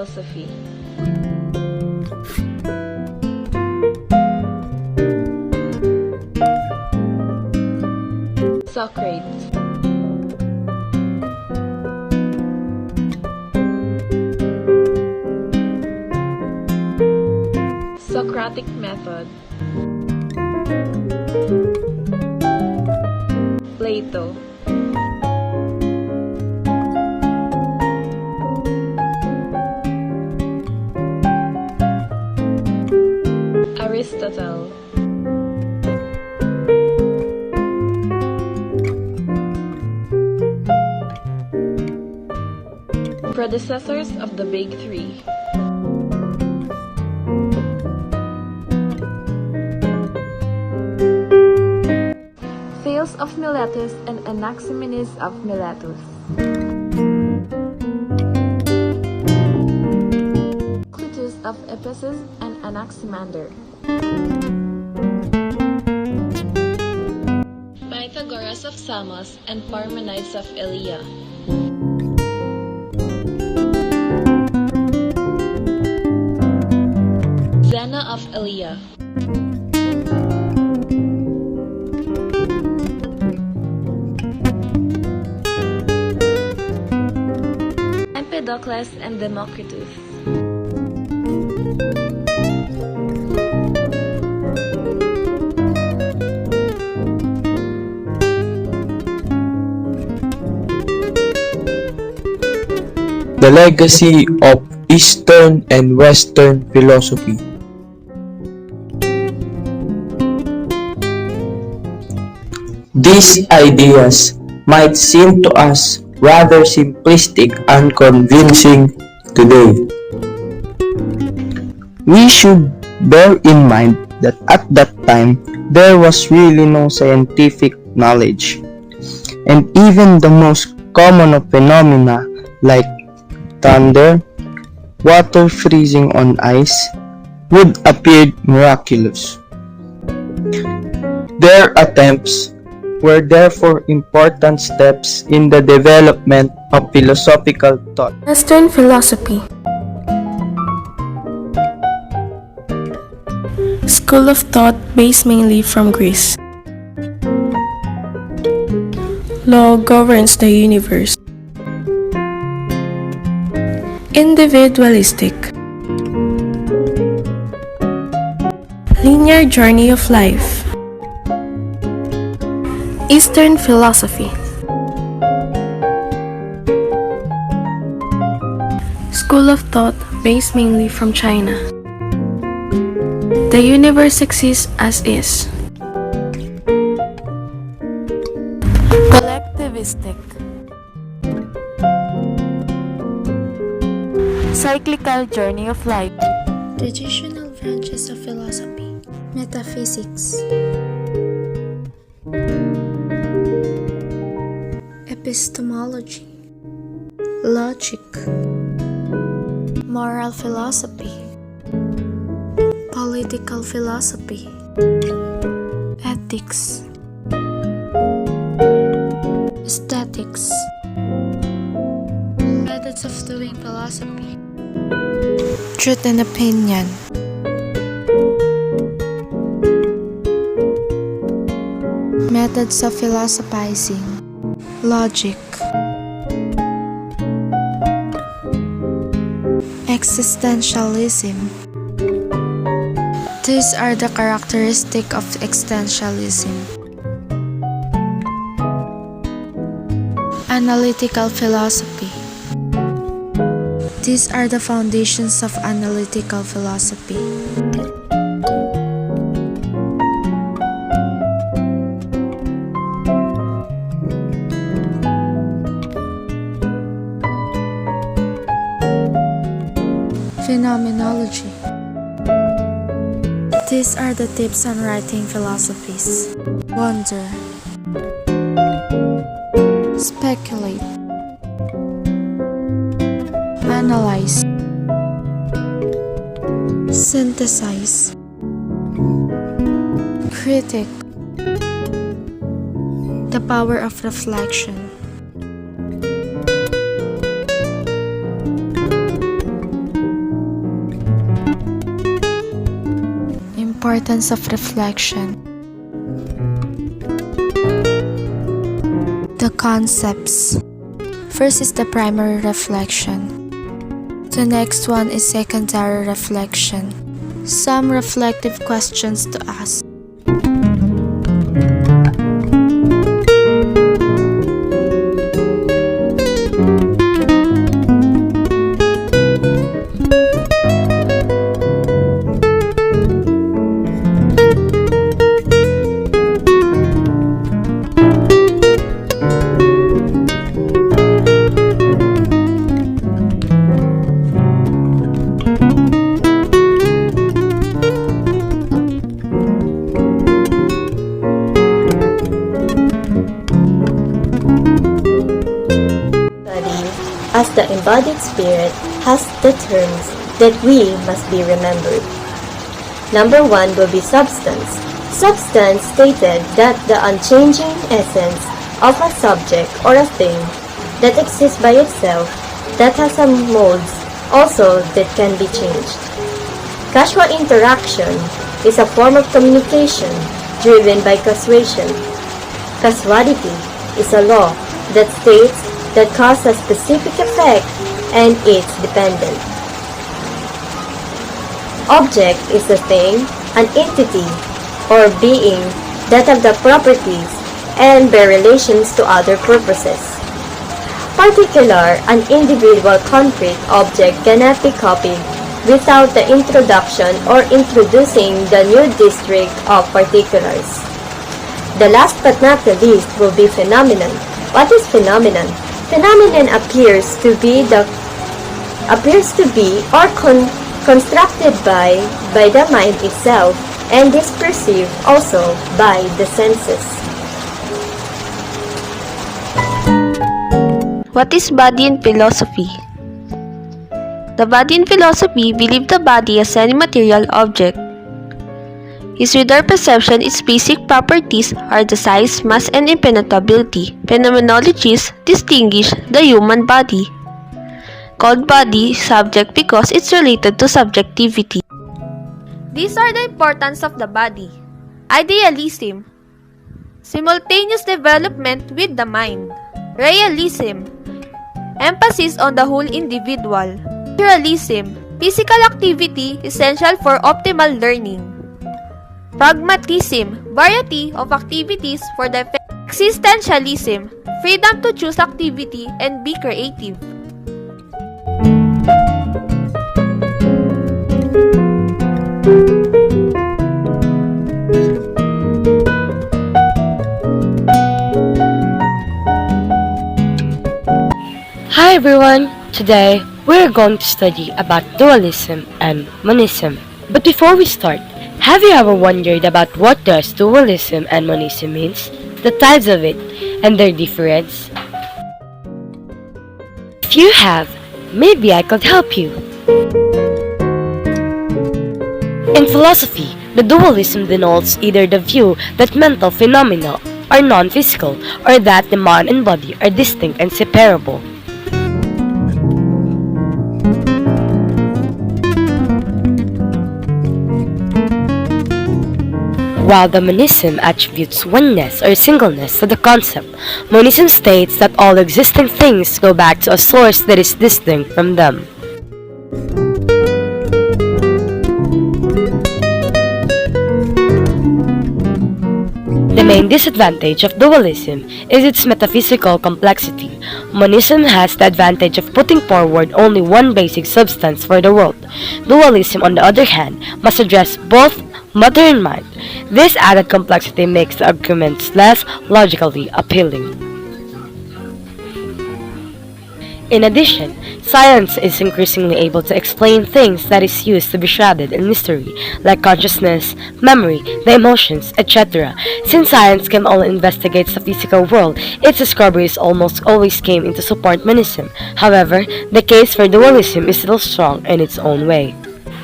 philosophy. Socrates. Socratic method. Plato. Aristotle. Predecessors of the Big Three. Thales of Miletus and Anaximenes of Miletus. Clitus of Ephesus and Anaximander. Pythagoras of Samos and Parmenides of Elea. Zena of Elea. Empedocles and Democritus. The legacy of Eastern and Western philosophy. These ideas might seem to us rather simplistic and unconvincing today. We should bear in mind that at that time, there was really no scientific knowledge, and even the most common of phenomena like thunder, water freezing on ice, would appear miraculous. Their attempts were therefore important steps in the development of philosophical thought. Western philosophy. School of thought based mainly from Greece. Law governs the universe. Individualistic. Linear journey of life. Eastern philosophy. School of thought based mainly from China. The universe exists as is. Collectivistic. Cyclical journey of life. Traditional branches of philosophy. Metaphysics. Epistemology. Logic. Moral philosophy. Political philosophy. Ethics. Aesthetics. Methods of doing philosophy. Truth and opinion. Methods of philosophizing. Logic. Existentialism. These are the characteristics of existentialism. Analytical philosophy. These are the foundations of analytical philosophy. Phenomenology. These are the tips on writing philosophies. Wonder. Speculate. Analyze. Synthesize. Critic. The power of reflection. importance of reflection. The concepts. First is the primary reflection. The next one is secondary reflection. Some reflective questions to ask. As the embodied spirit has the terms that we must be remembered. Number 1 will be substance. Substance stated that the unchanging essence of a subject or a thing that exists by itself, that has some molds also that can be changed. Casual interaction is a form of communication driven by causation. Causality is a law that states that cause a specific effect and it's dependent. Object is a thing, an entity, or being that have the properties and bear relations to other purposes. Particular, an individual concrete object cannot be copied without the introduction or introducing the new district of particulars. The last but not the least will be phenomenon. What is phenomenon? Phenomenon appears to be or constructed by the mind itself and is perceived also by the senses. What is body in philosophy? The body in philosophy believe the body as any material object. Is with our perception, its basic properties are the size, mass, and impenetrability. Phenomenologists distinguish the human body, called body subject because it's related to subjectivity. These are the importance of the body. Idealism, simultaneous development with the mind. Realism, emphasis on the whole individual. Naturalism, physical activity essential for optimal learning. Pragmatism, variety of activities for the existentialism, freedom to choose activity and be creative. Hi everyone! Today, we're going to study about dualism and monism. But before we start, have you ever wondered about what does dualism and monism means, the types of it, and their difference? If you have, maybe I could help you. In philosophy, the dualism denotes either the view that mental phenomena are non-physical or that the mind and body are distinct and separable. While the monism attributes oneness or singleness to the concept, monism states that all existing things go back to a source that is distinct from them. The main disadvantage of dualism is its metaphysical complexity. Monism has the advantage of putting forward only one basic substance for the world. Dualism, on the other hand, must address both matter and mind. This added complexity makes the arguments less logically appealing. In addition, science is increasingly able to explain things that is used to be shrouded in mystery, like consciousness, memory, the emotions, etc. Since science can only investigate the physical world, its discoveries almost always came into support monism. However, the case for dualism is still strong in its own way.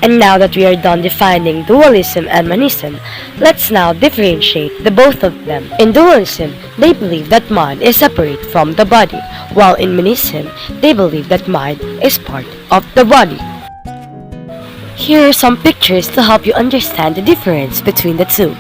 And now that we are done defining dualism and monism, let's now differentiate the both of them. In dualism, they believe that mind is separate from the body, while in monism, they believe that mind is part of the body. Here are some pictures to help you understand the difference between the two.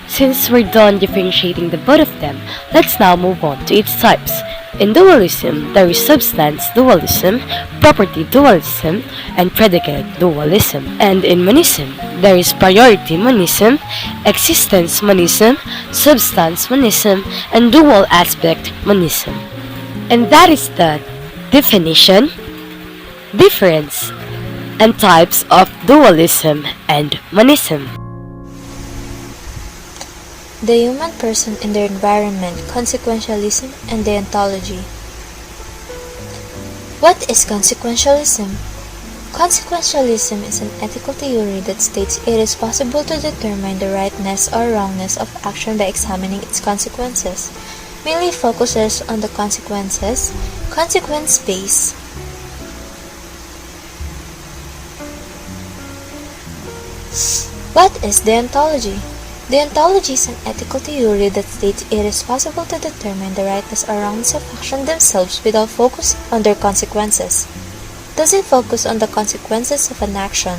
Since we're done differentiating the both of them, let's now move on to its types. In dualism, there is substance dualism, property dualism, and predicate dualism. And in monism, there is priority monism, existence monism, substance monism, and dual aspect monism. And that is the definition, difference, and types of dualism and monism. The human person and their environment, consequentialism, and deontology. What is consequentialism? Consequentialism is an ethical theory that states it is possible to determine the rightness or wrongness of action by examining its consequences. Mainly focuses on the consequences, consequence space. What is deontology? Deontology is an ethical theory that states it is possible to determine the rightness or wrongness of action themselves without focusing on their consequences. Does it focus on the consequences of an action?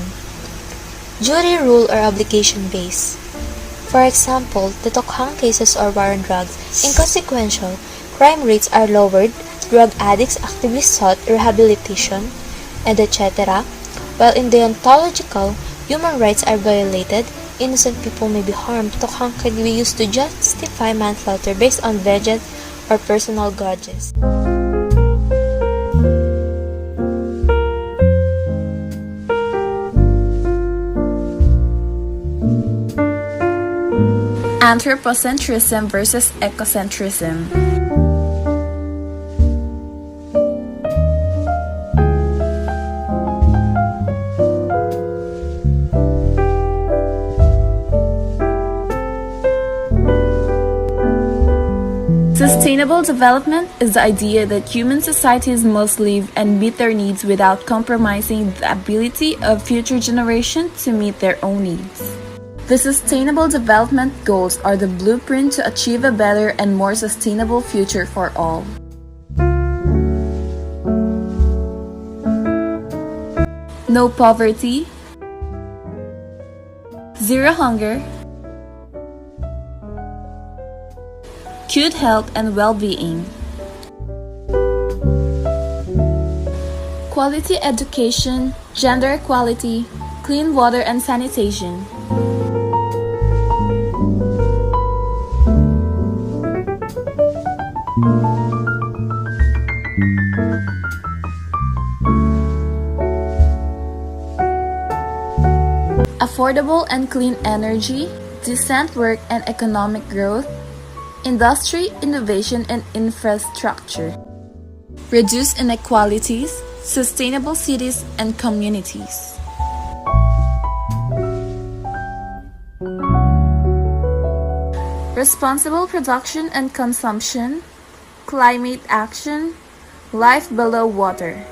Duty, rule, or obligation base. For example, the Tokhang cases or war on drugs. Inconsequential, crime rates are lowered, drug addicts actively sought rehabilitation, and etc. While in deontological, human rights are violated, innocent people may be harmed. Tokhang can be used to justify manslaughter based on vengeance or personal grudges. Anthropocentrism versus ecocentrism. Sustainable development is the idea that human societies must live and meet their needs without compromising the ability of future generations to meet their own needs. The Sustainable Development Goals are the blueprint to achieve a better and more sustainable future for all. No poverty, zero hunger, good health and well-being, quality education, gender equality, clean water and sanitation. Affordable and clean energy, decent work and economic growth, industry, innovation, and infrastructure. Reduce inequalities, sustainable cities and communities. Responsible production and consumption, climate action, life below water.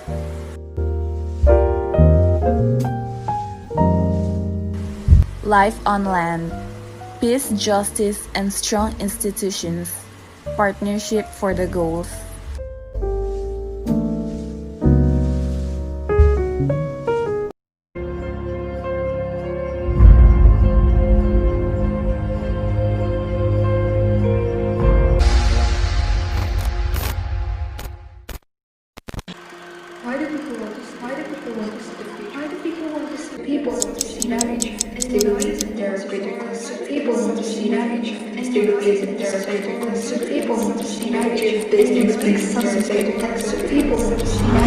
Life on land, peace, justice, and strong institutions, partnership for the goals. Why do people want to see people want to see marriage as they believe that there is greater concept. People want to see marriage as they believe that there is greater concept. People want to see marriage as they believe that there is greater concept. People want to see marriage.